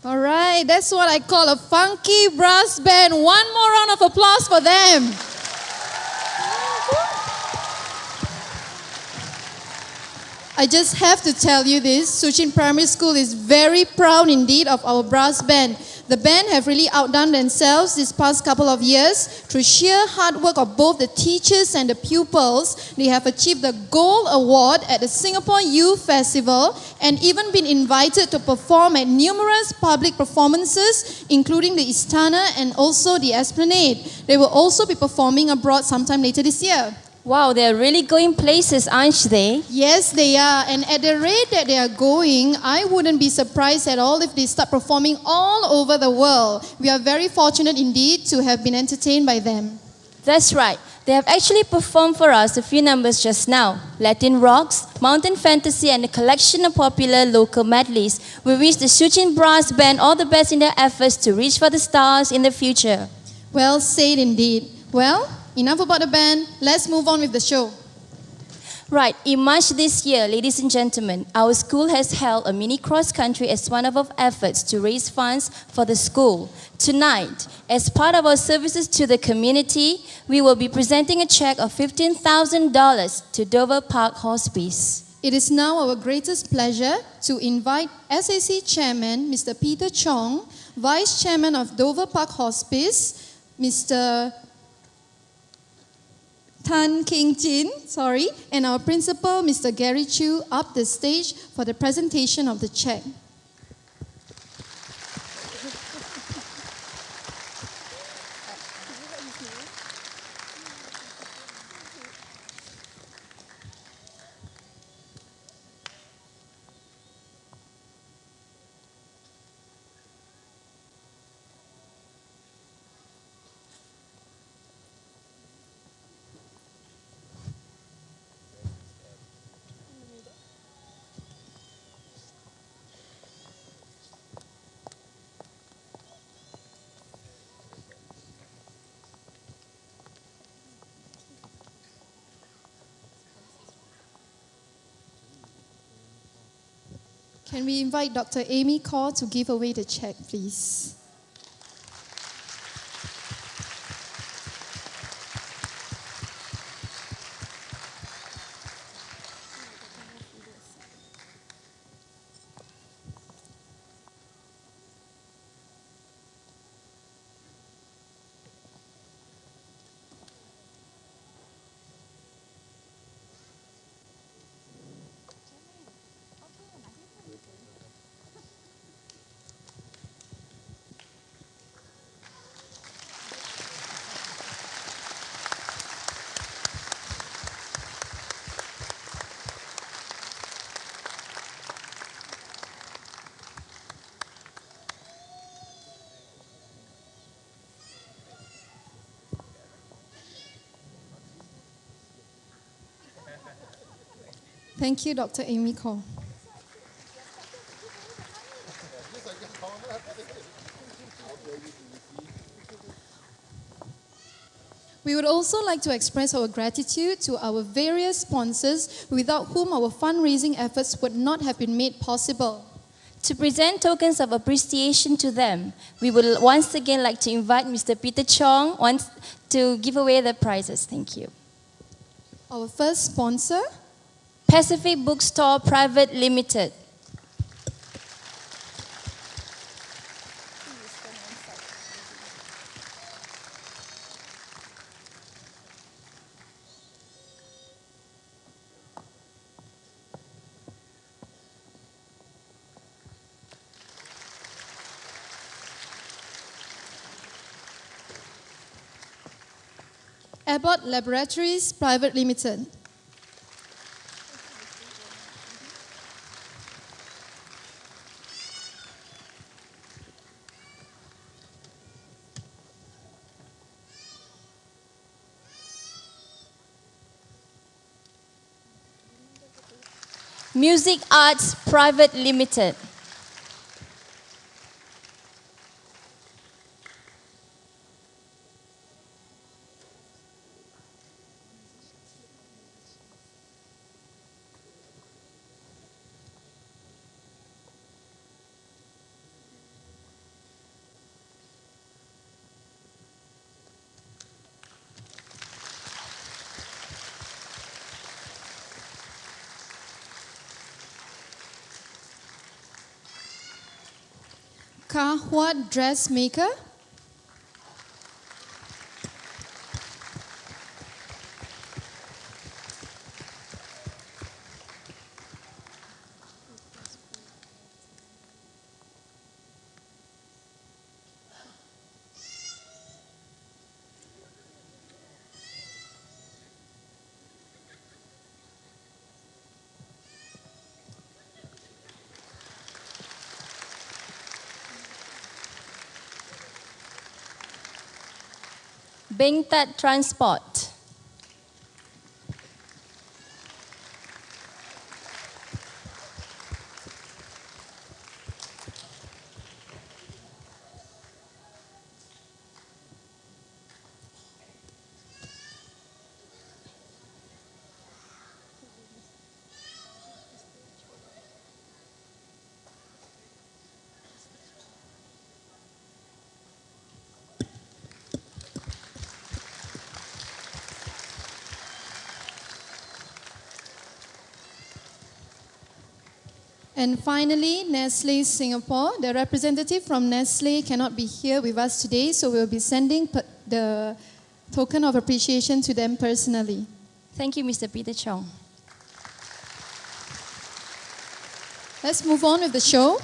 All right, that's what I call a funky brass band. One more round of applause for them. I just have to tell you this, Suchin Primary School is very proud indeed of our brass band. The band have really outdone themselves this past couple of years. Through sheer hard work of both the teachers and the pupils, they have achieved the Gold Award at the Singapore Youth Festival and even been invited to perform at numerous public performances, including the Istana and also the Esplanade. They will also be performing abroad sometime later this year. Wow, they're really going places, aren't they? Yes, they are. And at the rate that they are going, I wouldn't be surprised at all if they start performing all over the world. We are very fortunate indeed to have been entertained by them. That's right. They have actually performed for us a few numbers just now. Latin rocks, mountain fantasy, and a collection of popular local medleys. We wish the Suchin Brass Band all the best in their efforts to reach for the stars in the future. Well said indeed. Well, enough about the band. Let's move on with the show. Right, in March this year, ladies and gentlemen, our school has held a mini cross-country as one of our efforts to raise funds for the school. Tonight, as part of our services to the community, we will be presenting a check of $15,000 to Dover Park Hospice. It is now our greatest pleasure to invite SAC Chairman Mr. Peter Chong, Vice Chairman of Dover Park Hospice, Mr. Tan King Jin, and our principal, Mr. Gary Chu, up the stage for the presentation of the check. Can we invite Dr. Amy Kaur to give away the check, please? Thank you, Dr. Amy Kaur. We would also like to express our gratitude to our various sponsors without whom our fundraising efforts would not have been made possible. To present tokens of appreciation to them, we would once again like to invite Mr. Peter Chong to give away the prizes. Thank you. Our first sponsor, Pacific Bookstore Private Limited. Abbott Laboratories Private Limited. Music Arts Private Limited. Kahwat Dressmaker. Beng Tat Transport. And finally, Nestle Singapore. The representative from Nestle cannot be here with us today, so we'll be sending the token of appreciation to them personally. Thank you, Mr. Peter Chong. Let's move on with the show.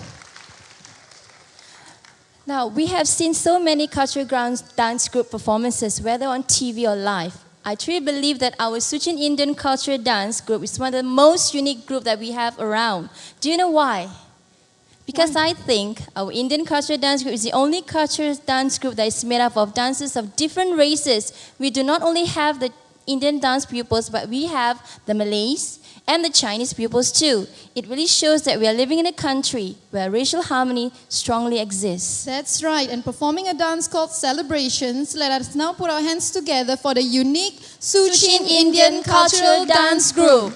Now, we have seen so many cultural dance group performances, whether on TV or live. I truly believe that our Suchin Indian cultural dance group is one of the most unique groups that we have around. Do you know why? Because I think our Indian cultural dance group is the only cultural dance group that is made up of dancers of different races. We do not only have the Indian dance pupils, but we have the Malays and the Chinese pupils too. It really shows that we are living in a country where racial harmony strongly exists. That's right, and performing a dance called Celebrations, let us now put our hands together for the unique Suchin Indian Cultural Dance Group.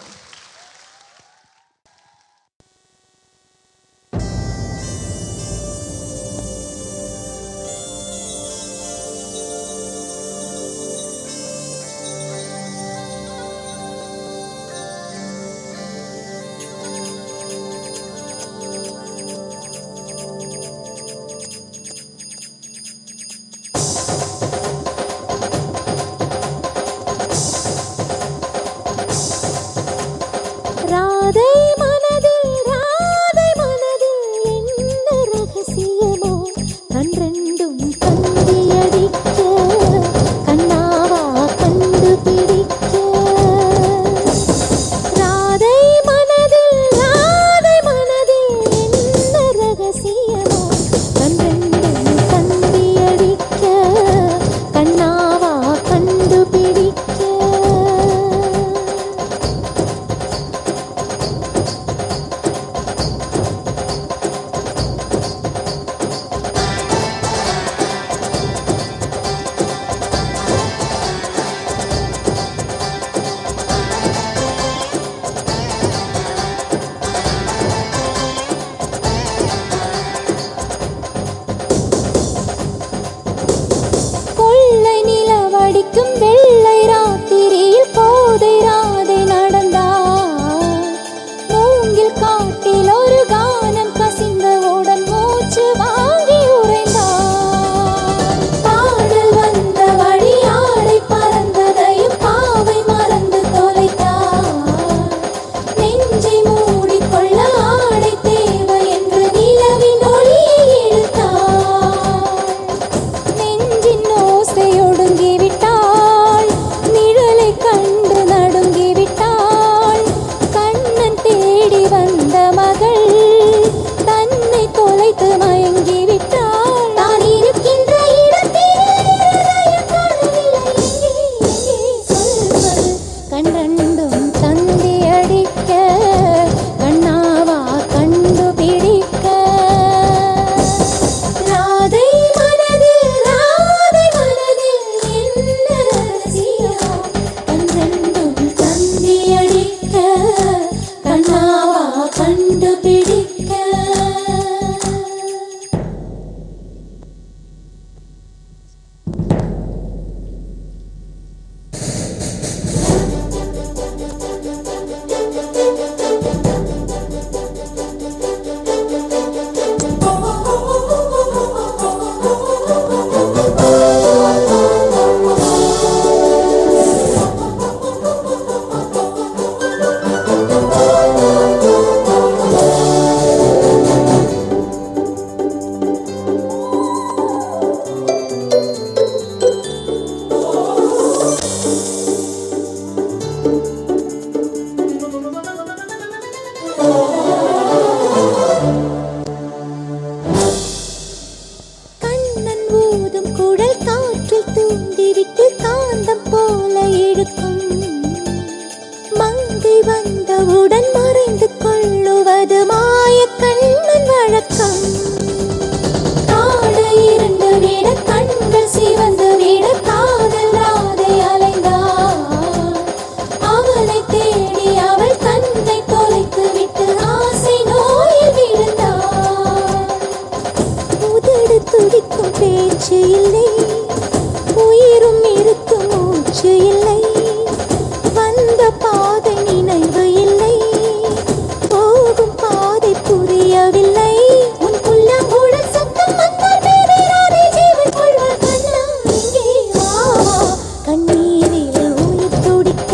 ஊதும் குழல் காற்றில் தூண்டிவிட்டு காந்தம் போல இழுக்கும். மங்கை வந்தவுடன் மறைந்து கொள்ளுவது மாய கண்ணன் வழக்கம். காடு இருண்டு விட கண்கள் சிவந்து விட காதல் ராதை அலைந்தாள். அவனை தேடி அவள் தன்னை தொலைத்து விட்டு ஆசை நோயில் விழுந்தாள். உதடு துடிக்கும் பேச்சு இல்லை, உயிரும் இருக்கும் மூச்சு இல்லை. வந்த பாதை நினைவு இல்லை, போகும் பாதை புரியவில்லை. உன் புல்லாங்குழல் சத்தம் வந்தால் பேரிராதே ஜீவன் கொள்வார். கண்ணா இங்கே வா, கண்ணீரில் உயிர் துடிக்க,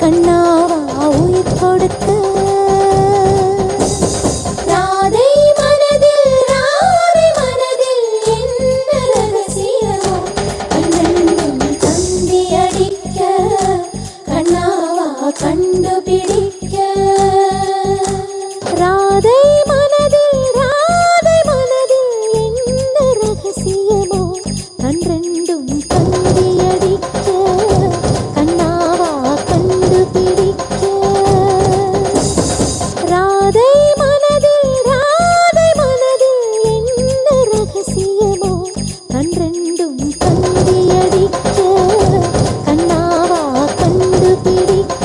கண்ணாவா உயிர் கொடுக்க. ராதை மனதில் என்ன ரகசியமோ, கண்ணென்னும் தந்தி அடிக்க, கண்ணாவா கண்டுபிடிக்க. ராதை மனதில் என்ன ரகசியமோ, கண்ணென்றும் தந்தி அடிக்க, கண்ணாவா கண்டுபிடிக்க. ராதை மனதில் என்ன ரகசியமோ, கண்ணென்றும் தந்தி அடிக்க, கண்ணாவா கண்டுபிடிக்க.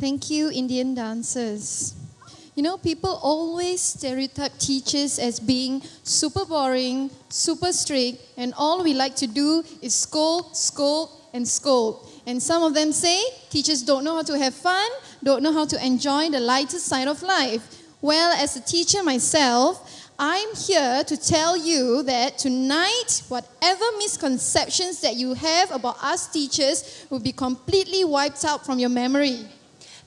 Thank you, Indian dancers. You know, people always stereotype teachers as being super boring, super strict, and all we like to do is scold, scold, and scold. And some of them say teachers don't know how to have fun, don't know how to enjoy the lighter side of life. Well, as a teacher myself, I'm here to tell you that tonight, whatever misconceptions that you have about us teachers will be completely wiped out from your memory.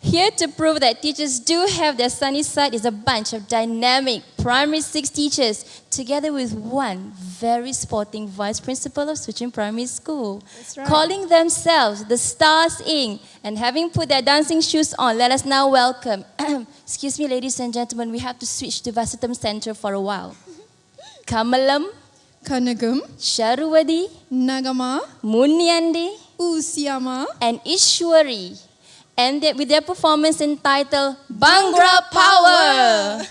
Here to prove that teachers do have their sunny side is a bunch of dynamic primary 6 teachers, together with one very sporting vice principal of Switching Primary School. That's right. Calling themselves the Stars Inc. and having put their dancing shoes on, let us now welcome, excuse me ladies and gentlemen, we have to switch to Vasitam Center for a while. Kamalam, Kanagam, Sharuvadi, Nagama, Munyandi, Usiama, and Ishwari. And with their performance entitled Bhangra Power.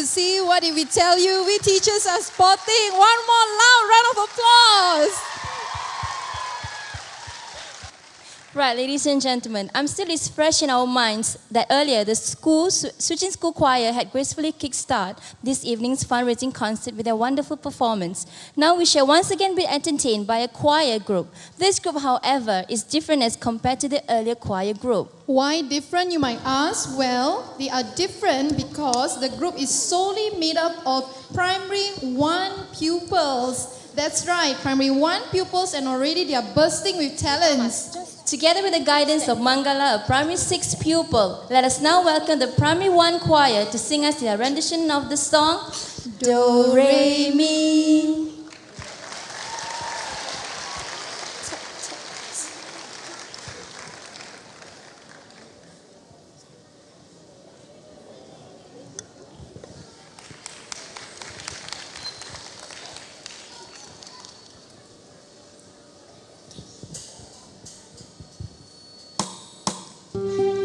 to see? What if we tell you we teachers are sporting? One more loud round of applause. Right, ladies and gentlemen, still it's fresh in our minds that earlier the Suchin School Choir had gracefully kickstart this evening's fundraising concert with a wonderful performance. Now we shall once again be entertained by a choir group. This group, however, is different as compared to the earlier choir group. Why different, you might ask? Well, they are different because the group is solely made up of primary 1 pupils. That's right, primary 1 pupils, and already they are bursting with talents. Together with the guidance of Mangala, a primary 6 pupil, let us now welcome the primary 1 choir to sing us their rendition of the song Do Re Mi.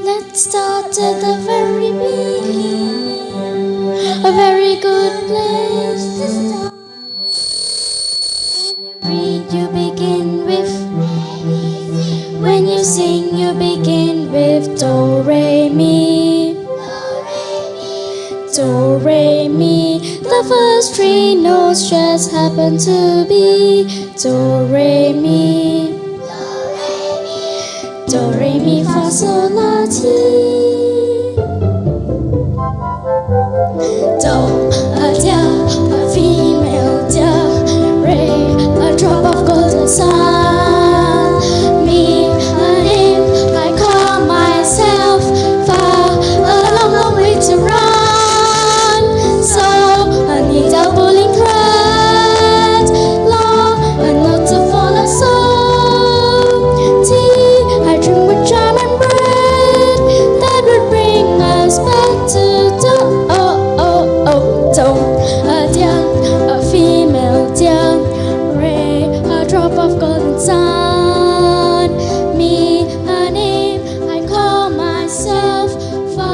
Let's start at the very beginning. A very good place to start. When you read, you begin with. When you sing, you begin with Do, Re, Mi. Do, Re, Mi. The first 3 notes just happen to be Do, Re, Mi. Do, Re, Mi, Fa, Sol, La, Ti. Do, a dia, a female dia. Re, a drop of golden sun. Mi, a name I call myself. Fa, a long, long way to run. So, a needle pulling thread. La, a note to follow. So, Ti, I dream with jam and bread that would bring us back to Do. Oh, oh, oh, Do. A dia, a female dia. Re, a drop of golden sun. Mi, a name I call myself. Fa,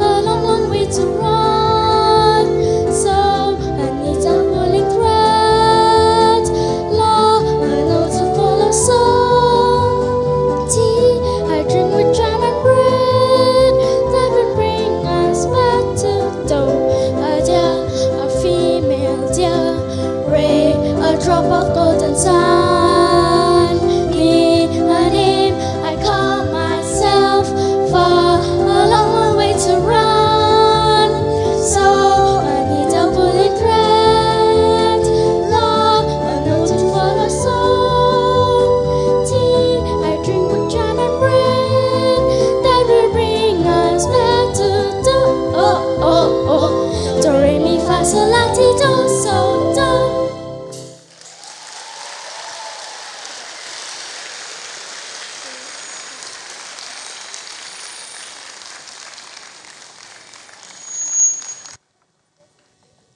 a long, long way to run. So, I need a pulling thread. La, a note to follow. So, Tea, I drink with jam and bread that would bring us back to Do. A dia, a female dia. Re, a drop of golden sun. Mi, a name I call myself. Fa, a long, long way to run. So, I need a pulling thread. La, a note to follow. So, Tea, I drink with jam and bread that will bring us back to Do. Oh, oh, oh. Do, Re, Mi, Fa, Sol, La, Ti, Do, So, Do.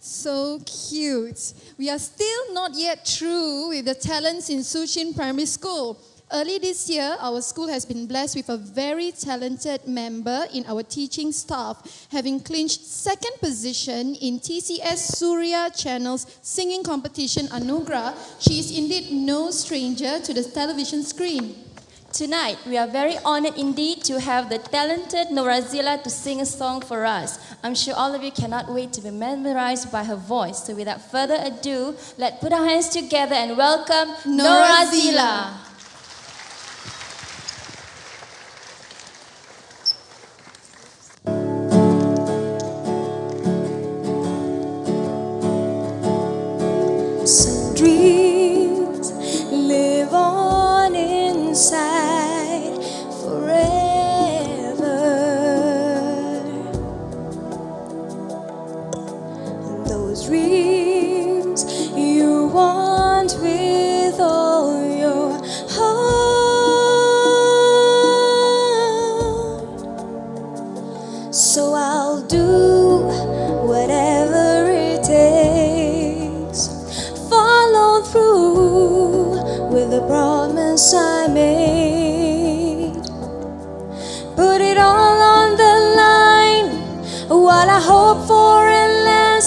So cute. We are still not yet through with the talents in Suchin Primary School. Early this year, our school has been blessed with a very talented member in our teaching staff, having clinched 2nd position in TCS Surya Channel's singing competition Anugerah. She is indeed no stranger to the television screen. Tonight, we are very honored indeed to have the talented Norazila to sing a song for us. I'm sure all of you cannot wait to be mesmerized by her voice. So without further ado, let's put our hands together and welcome Norazila. Some dreams live on inside forever. Those dreams you want with all your heart. So I'll do whatever it takes. Follow through with the promise I made. Put it all on the line while I hope for and land.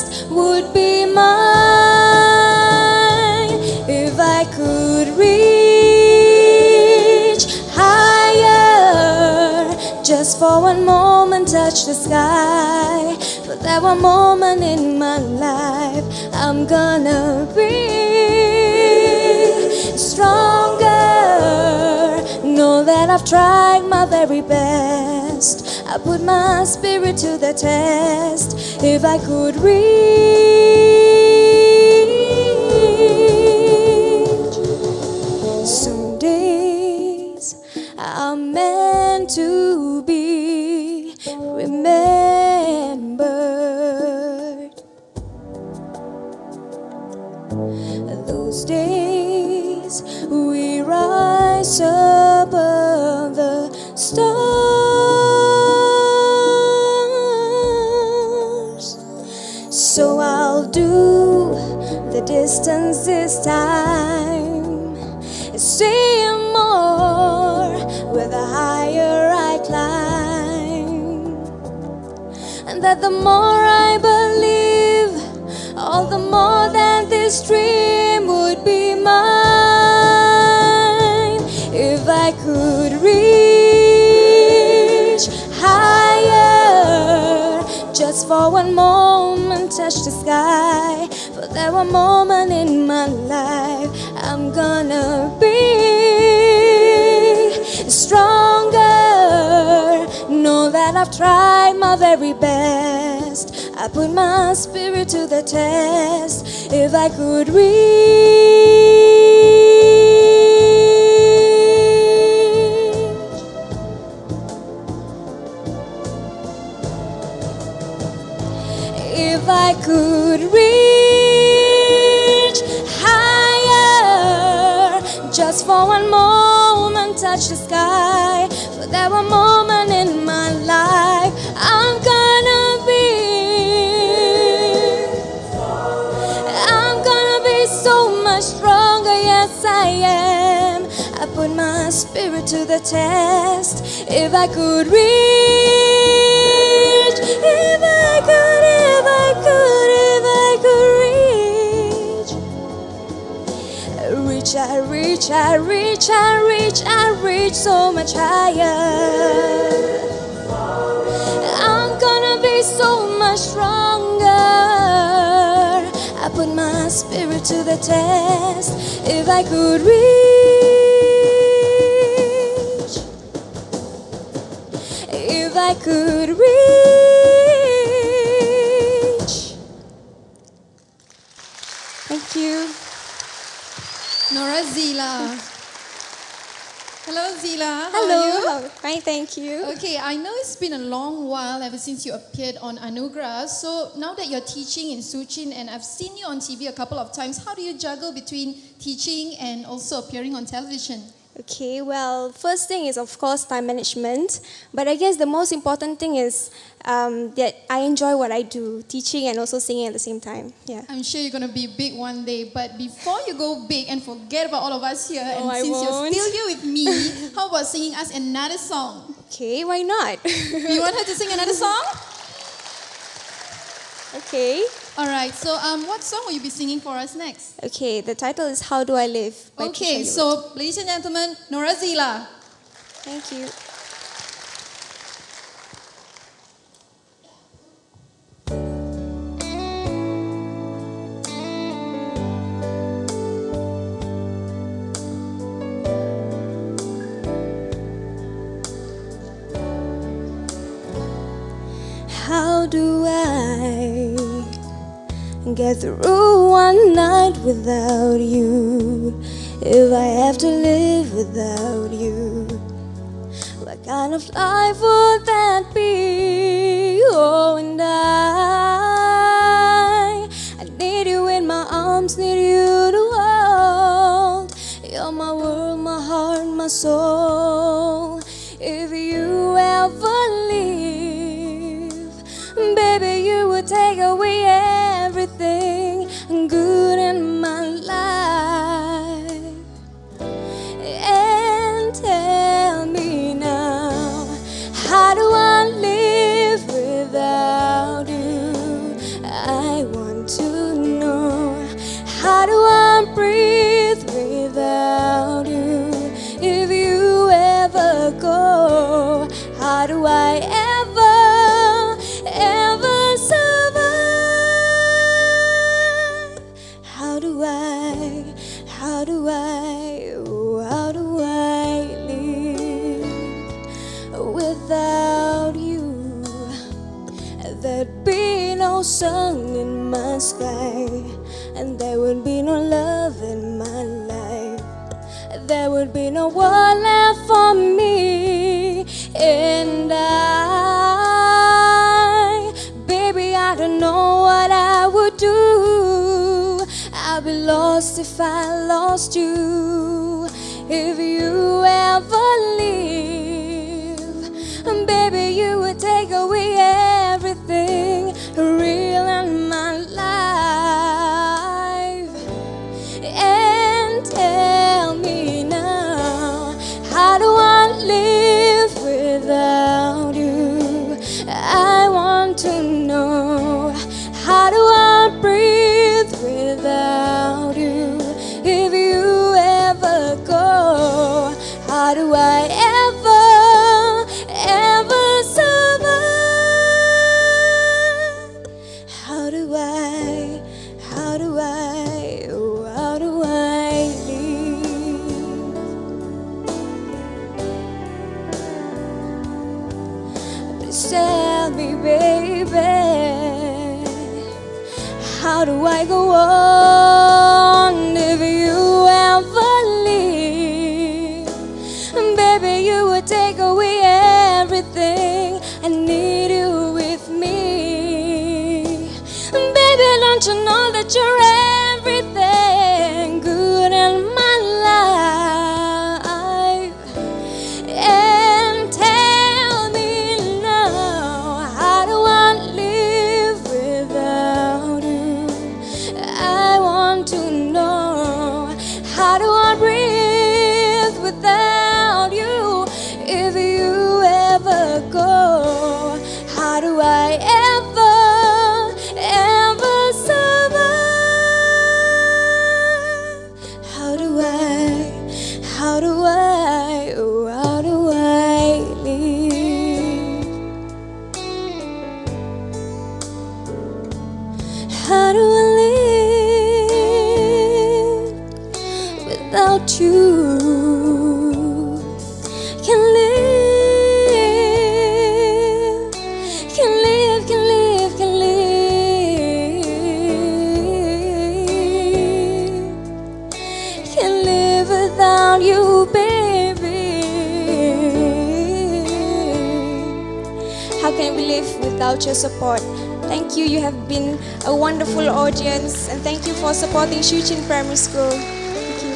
touch the sky. For that one moment in my life, I'm gonna be stronger. Know that I've tried my very best. I put my spirit to the test. If I could reach, some days are meant to be remembered. Those days we rise above the stars. So I'll do the distance this time, see more with the higher I climb. And that the more I believe, all the more that this dream would be mine. If I could reach higher, just for one moment touch the sky. For that one moment in my life, I'm gonna be stronger. Know that I've tried my very best. I put my spirit to the test. If I could if I could reach higher, just for one moment touch the sky. For that one moment in my life, I'm gonna be so much stronger. Yes, I am. I put my spirit to the test. If I could reach, if I could reach, I reach so much higher. I'm gonna be so much stronger. I put my spirit to the test. If I could reach, if I could reach. Thank you. Nora Zila. Hello Zila, how are Hello. you? Fine, thank you. Okay, I know it's been a long while ever since you appeared on Anugrah. So now that you're teaching in Suchin and I've seen you on TV a couple of times, how do you juggle between teaching and also appearing on television? Okay, well, first thing is of course time management, but I guess the most important thing is that I enjoy what I do, teaching and also singing at the same time. Yeah. I'm sure you're going to be big one day, but before you go big and forget about all of us here, and I since won't. you're still here with me, how about singing us another song? Okay, why not? You want her to sing another song? Okay. Alright, so what song will you be singing for us next? Okay, the title is How Do I Live? by Okay, Trisha so ladies and gentlemen, Nora Zila. Thank you. How do I get through one night without you? If I have to live without you, what kind of life would that be? Oh, and I need you in my arms, need you to hold. You're my world, my heart, my soul. If you ever leave, baby, you would take away everything good in my life. And tell me now, how do I live without you? I want to know, how do I breathe without you? If you ever go, how do I ever how do I, oh, how do I live without you? There'd be no sun in my sky, and there would be no love in my life. There would be no one left for me, and baby, I don't know what I would do. I'd be lost if I lost you. If you ever leave, baby, you would take away everything real in my life. And tell me now, how do I live without you? I want to know, how do I breathe without you? If you ever go, how do I ever survive? How do I, oh, how do I live? Please tell me, baby, how do I go on if you ever leave? Baby, you would take away everything. I need you with me. Baby, don't you know that you're everything good in my life? And tell me now, how do I live without you? I want to know, how do I breathe without you? If you ever go, how do I ever survive? How do I, oh, how do I live? How do I live without you? Can live, can live, can live, can live, can live without you, baby. How can we live without your support? Thank you. You have been a wonderful audience, and thank you for supporting Shuchin Primary School. Thank you.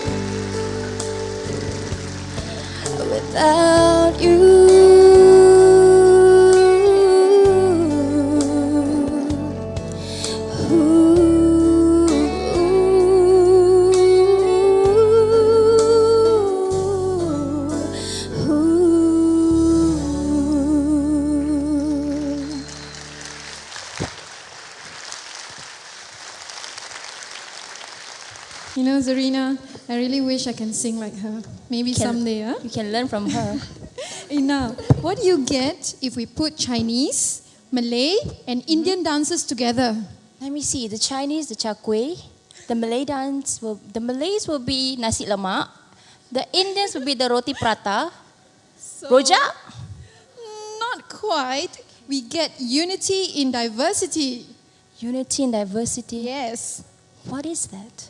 Without You know, Zarina, I really wish I can sing like her. Maybe someday, huh? You can learn from her. Now, what do you get if we put Chinese, Malay, and Indian dances together? Let me see. The Chinese, the char kway. The the Malays will be nasi lemak. The Indians will be the roti prata. Rojak? Not quite. We get unity in diversity. Unity in diversity. Yes. What is that?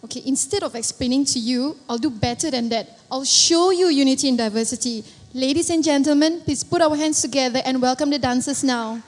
Okay, instead of explaining to you, I'll do better than that. I'll show you unity in diversity. Ladies and gentlemen, please put our hands together and welcome the dancers now.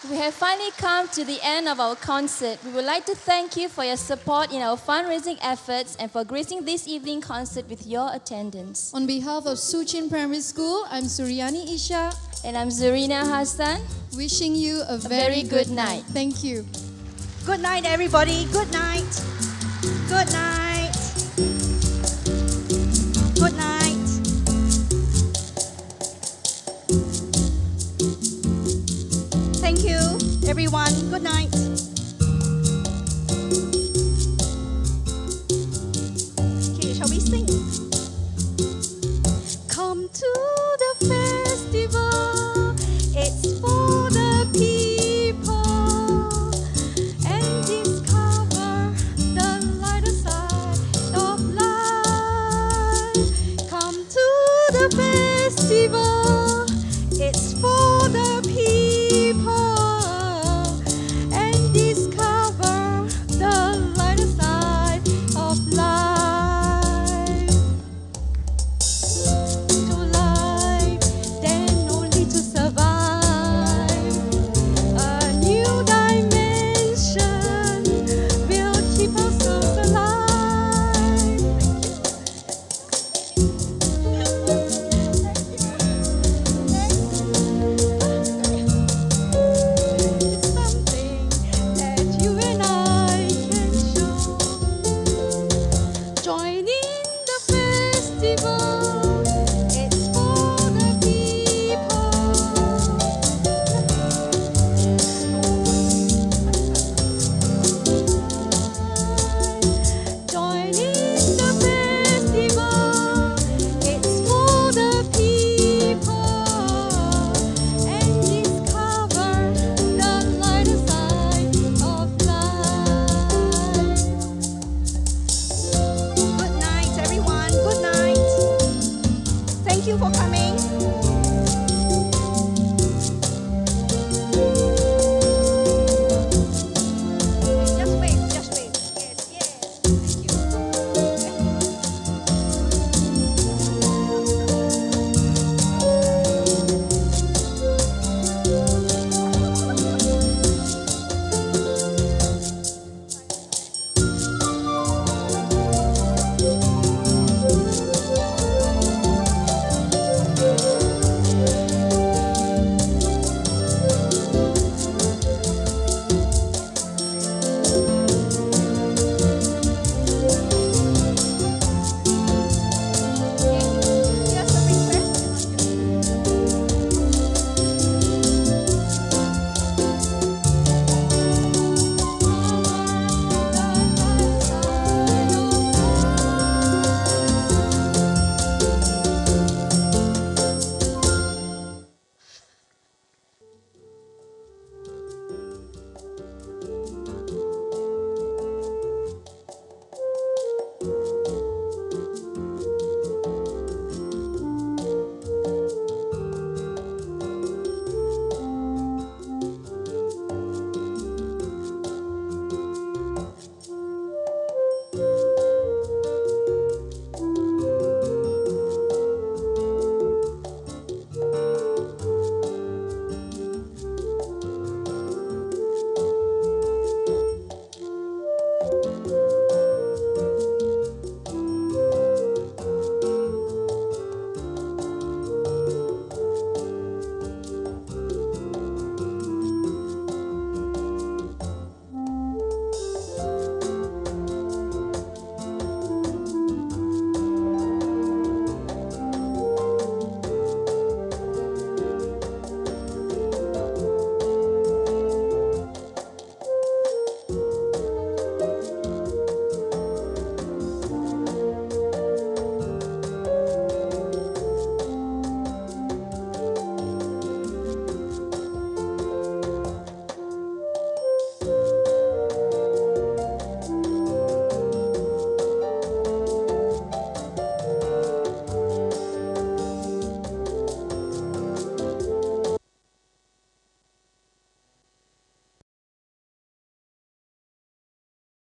We have finally come to the end of our concert. We would like to thank you for your support in our fundraising efforts and for gracing this evening concert with your attendance. On behalf of Suchin Primary School, I'm Suryani Isha, And I'm Zarina Hassan. wishing you a very good night. Thank you. Good night, everybody. Good night. Good night. Good night. Thank you, everyone. Good night. Okay, shall we sing?